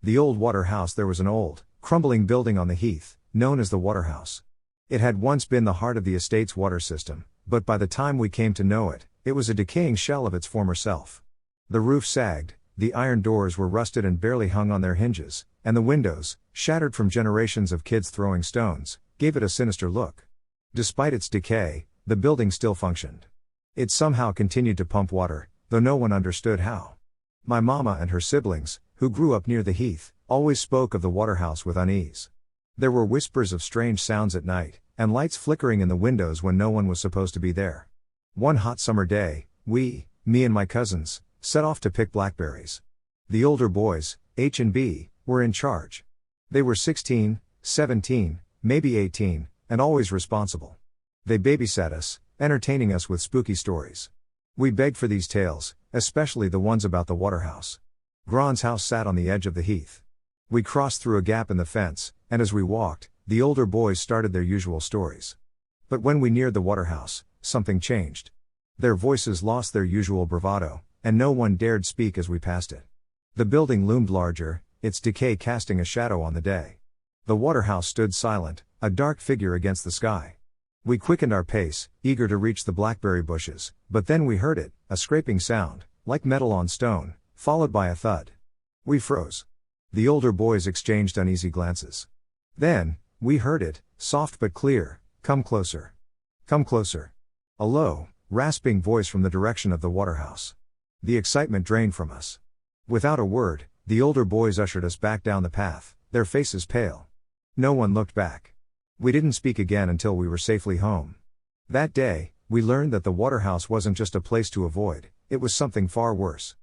The old Waterhouse. There was an old, crumbling building on the heath, known as the Waterhouse. It had once been the heart of the estate's water system, but by the time we came to know it, it was a decaying shell of its former self. The roof sagged, the iron doors were rusted and barely hung on their hinges, and the windows, shattered from generations of kids throwing stones, gave it a sinister look. Despite its decay, the building still functioned. It somehow continued to pump water, though no one understood how. My mama and her siblings, who grew up near the heath, always spoke of the Waterhouse with unease. There were whispers of strange sounds at night, and lights flickering in the windows when no one was supposed to be there. One hot summer day, me and my cousins, set off to pick blackberries. The older boys, H and B, were in charge. They were 16, 17, maybe 18, and always responsible. They babysat us, entertaining us with spooky stories. We begged for these tales, especially the ones about the Waterhouse. Gron's house sat on the edge of the heath. We crossed through a gap in the fence, and as we walked, the older boys started their usual stories. But when we neared the Waterhouse, something changed. Their voices lost their usual bravado, and no one dared speak as we passed it. The building loomed larger, its decay casting a shadow on the day. The Waterhouse stood silent, a dark figure against the sky. We quickened our pace, eager to reach the blackberry bushes, but then we heard it, a scraping sound, like metal on stone, followed by a thud. We froze. The older boys exchanged uneasy glances. Then, we heard it, soft but clear, "Come closer. Come closer." A low, rasping voice from the direction of the Waterhouse. The excitement drained from us. Without a word, the older boys ushered us back down the path, their faces pale. No one looked back. We didn't speak again until we were safely home. That day, we learned that the Waterhouse wasn't just a place to avoid, it was something far worse.